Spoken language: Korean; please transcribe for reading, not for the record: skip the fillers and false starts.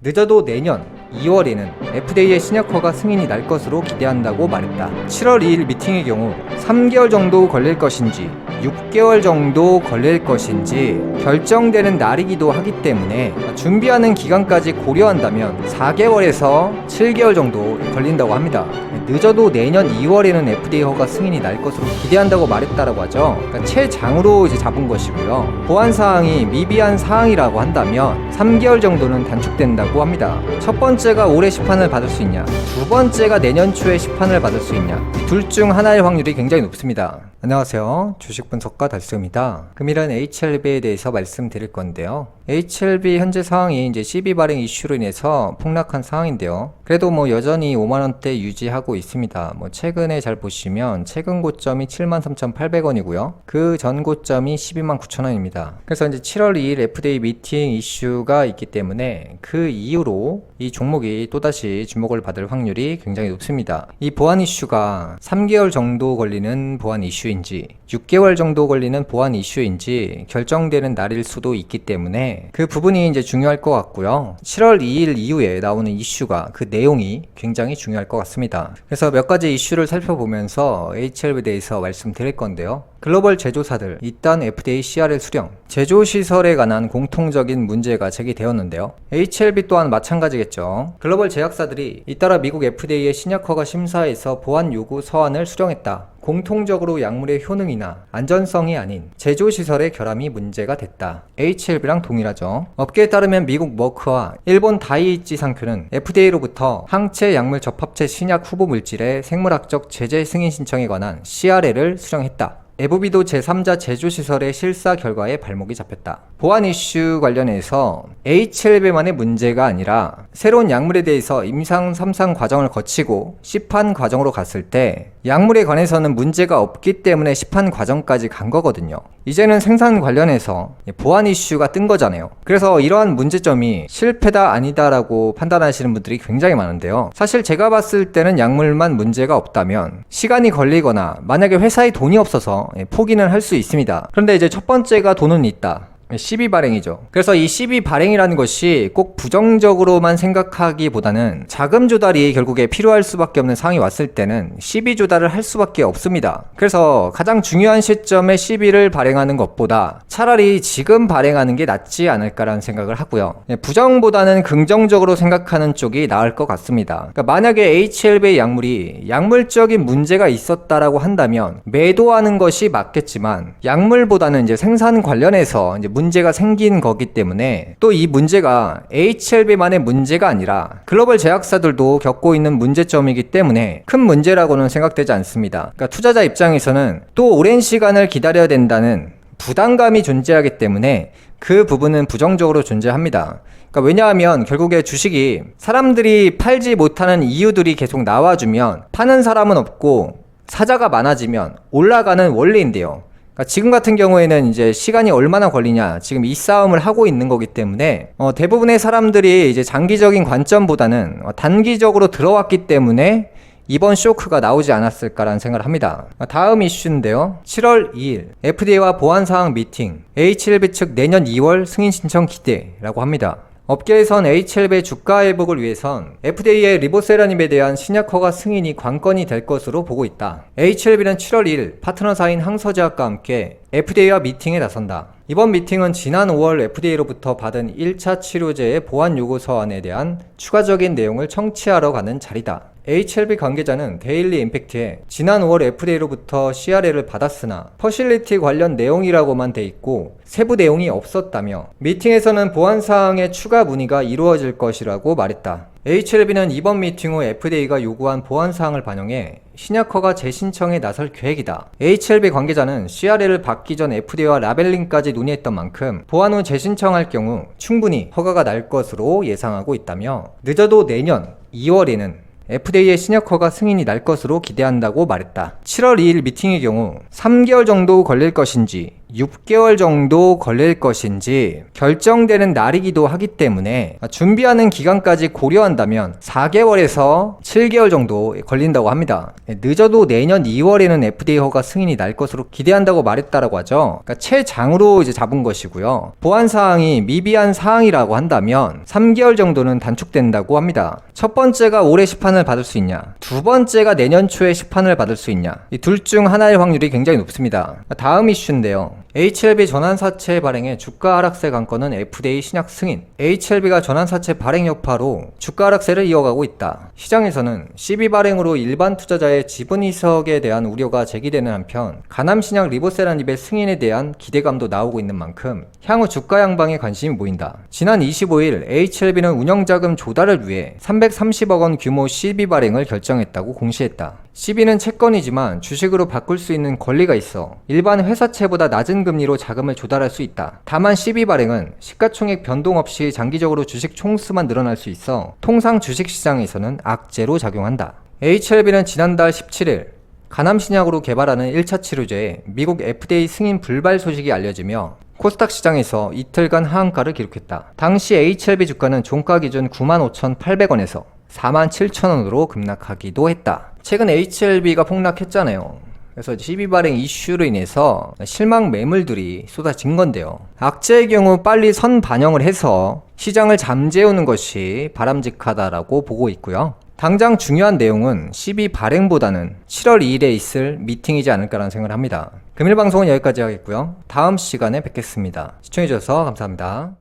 늦어도 내년 2월에는 FDA의 신약허가 승인이 날 것으로 기대한다고 말했다. 7월 2일 미팅의 경우 3개월 정도 걸릴 것인지 6개월 정도 걸릴 것인지 결정되는 날이기도 하기 때문에 준비하는 기간까지 고려한다면 4개월에서 7개월 정도 걸린다고 합니다. 늦어도 내년 2월에는 FDA 허가 승인이 날 것으로 기대한다고 말했다라고 하죠. 그러니까 최장으로 잡은 것이고요. 보안 사항이 미비한 사항이라고 한다면 3개월 정도는 단축된다고 합니다. 첫 번째가 올해 시판을 받을 수 있냐, 두 번째가 내년 초에 시판을 받을 수 있냐, 둘 중 하나일 확률이 굉장히 높습니다. 안녕하세요. 주식분석가 달수입니다. 금일은 HLB에 대해서 말씀드릴 건데요. HLB 현재 상황이 이제 CB 발행 이슈로 인해서 폭락한 상황인데요. 그래도 여전히 5만원대 유지하고 있습니다. 최근에 잘 보시면 최근 고점이 73,800원이고요. 그 전 고점이 129,000원입니다. 그래서 이제 7월 2일 FDA 미팅 이슈가 있기 때문에 그 이후로 이 종목이 또다시 주목을 받을 확률이 굉장히 높습니다. 이 보안 이슈가 3개월 정도 걸리는 보안 이슈인지 6개월 정도 걸리는 보안 이슈인지 결정되는 날일 수도 있기 때문에 그 부분이 이제 중요할 것 같고요. 7월 2일 이후에 나오는 이슈가 그 내용이 굉장히 중요할 것 같습니다. 그래서 몇 가지 이슈를 살펴보면서 HLB에 대해서 말씀드릴 건데요. 글로벌 제조사들 일단 FDA CRL 수령, 제조시설에 관한 공통적인 문제가 제기되었는데요. HLB 또한 마찬가지겠죠. 글로벌 제약사들이 잇따라 미국 FDA의 신약허가 심사에서 보안 요구 서한을 수령했다. 공통적으로 약물의 효능이나 안전성이 아닌 제조시설의 결함이 문제가 됐다. HLB랑 동일하죠. 업계에 따르면 미국 머크와 일본 다이이치 상표는 FDA로부터 항체 약물 접합체 신약 후보 물질의 생물학적 제재 승인 신청에 관한 CRL을 수령했다. 에브비도 제3자 제조시설의 실사 결과에 발목이 잡혔다. 보안 이슈 관련해서 HLB만의 문제가 아니라 새로운 약물에 대해서 임상 3상 과정을 거치고 시판 과정으로 갔을 때 약물에 관해서는 문제가 없기 때문에 시판 과정까지 간 거거든요. 이제는 생산 관련해서 보안 이슈가 뜬 거잖아요. 그래서 이러한 문제점이 실패다 아니다라고 판단하시는 분들이 굉장히 많은데요. 사실 제가 봤을 때는 약물만 문제가 없다면 시간이 걸리거나 만약에 회사에 돈이 없어서 포기는 할 수 있습니다. 그런데 이제 첫 번째가 돈은 있다. CB 발행이죠. 그래서 이 CB 발행이라는 것이 꼭 부정적으로만 생각하기보다는 자금 조달이 결국에 필요할 수밖에 없는 상황이 왔을 때는 CB 조달을 할 수밖에 없습니다. 그래서 가장 중요한 시점에 CB를 발행하는 것보다 차라리 지금 발행하는 게 낫지 않을까라는 생각을 하고요. 부정보다는 긍정적으로 생각하는 쪽이 나을 것 같습니다. 그러니까 만약에 HLB의 약물이 약물적인 문제가 있었다라고 한다면 매도하는 것이 맞겠지만 약물보다는 이제 생산 관련해서 이제 문제가 생긴 거기 때문에 또 이 문제가 HLB만의 문제가 아니라 글로벌 제약사들도 겪고 있는 문제점이기 때문에 큰 문제라고는 생각되지 않습니다. 그러니까 투자자 입장에서는 또 오랜 시간을 기다려야 된다는 부담감이 존재하기 때문에 그 부분은 부정적으로 존재합니다. 그러니까 왜냐하면 결국에 주식이 사람들이 팔지 못하는 이유들이 계속 나와주면 파는 사람은 없고 사자가 많아지면 올라가는 원리인데요. 지금 같은 경우에는 이제 시간이 얼마나 걸리냐, 지금 이 싸움을 하고 있는 거기 때문에 대부분의 사람들이 이제 장기적인 관점보다는 단기적으로 들어왔기 때문에 이번 쇼크가 나오지 않았을까라는 생각을 합니다. 다음 이슈인데요. 7월 2일 FDA와 보안사항 미팅, HLB 측 내년 2월 승인 신청 기대라고 합니다. 업계에선 HLB의 주가 회복을 위해선 FDA의 리보세라님에 대한 신약허가 승인이 관건이 될 것으로 보고 있다. HLB는 7월 2일 파트너사인 항서제약과 함께 FDA와 미팅에 나선다. 이번 미팅은 지난 5월 FDA로부터 받은 1차 치료제의 보안 요구 서한에 대한 추가적인 내용을 청취하러 가는 자리다. HLB 관계자는 데일리 임팩트에 지난 5월 FDA로부터 CRL을 받았으나 퍼실리티 관련 내용이라고만 돼 있고 세부 내용이 없었다며 미팅에서는 보안사항의 추가 문의가 이루어질 것이라고 말했다. HLB는 이번 미팅 후 FDA가 요구한 보안사항을 반영해 신약허가 재신청에 나설 계획이다. HLB 관계자는 CRL을 받기 전 FDA와 라벨링까지 논의했던 만큼 보안 후 재신청할 경우 충분히 허가가 날 것으로 예상하고 있다며 늦어도 내년 2월에는 FDA의 신약허가 승인이 날 것으로 기대한다고 말했다. 7월 2일 미팅의 경우 3개월 정도 걸릴 것인지 6개월 정도 걸릴 것인지 결정되는 날이기도 하기 때문에 준비하는 기간까지 고려한다면 4개월에서 7개월 정도 걸린다고 합니다. 늦어도 내년 2월에는 FDA 허가 승인이 날 것으로 기대한다고 말했다라고 하죠. 그러니까 최장으로 이제 잡은 것이고요. 보안 사항이 미비한 사항이라고 한다면 3개월 정도는 단축된다고 합니다. 첫 번째가 올해 시판을 받을 수 있냐, 두 번째가 내년 초에 시판을 받을 수 있냐, 이 둘 중 하나일 확률이 굉장히 높습니다. 다음 이슈인데요. HLB 전환사채 발행의 주가 하락세 관건은 FDA 신약 승인. HLB가 전환사채 발행 여파로 주가 하락세를 이어가고 있다. 시장에서는 CB 발행으로 일반 투자자의 지분 이석에 대한 우려가 제기되는 한편 가남 신약 리보세라닙의 승인에 대한 기대감도 나오고 있는 만큼 향후 주가 양방에 관심이 모인다. 지난 25일 HLB는 운영자금 조달을 위해 330억 원 규모 CB 발행을 결정했다고 공시했다. CB는 채권이지만 주식으로 바꿀 수 있는 권리가 있어 일반 회사채보다 낮은 금리로 자금을 조달할 수 있다. 다만 CB 발행은 시가총액 변동 없이 장기적으로 주식 총수만 늘어날 수 있어 통상 주식시장에서는 악재로 작용한다. HLB는 지난달 17일 가남신약으로 개발하는 1차 치료제에 미국 FDA 승인 불발 소식이 알려지며 코스닥 시장에서 이틀간 하한가를 기록했다. 당시 HLB 주가는 종가 기준 95,800원에서 47,000원으로 급락하기도 했다. 최근 HLB가 폭락했잖아요. 그래서 CB 발행 이슈로 인해서 실망 매물들이 쏟아진 건데요. 악재의 경우 빨리 선 반영을 해서 시장을 잠재우는 것이 바람직하다라고 보고 있고요. 당장 중요한 내용은 CB 발행보다는 7월 2일에 있을 미팅이지 않을까라는 생각을 합니다. 금일 방송은 여기까지 하겠고요. 다음 시간에 뵙겠습니다. 시청해주셔서 감사합니다.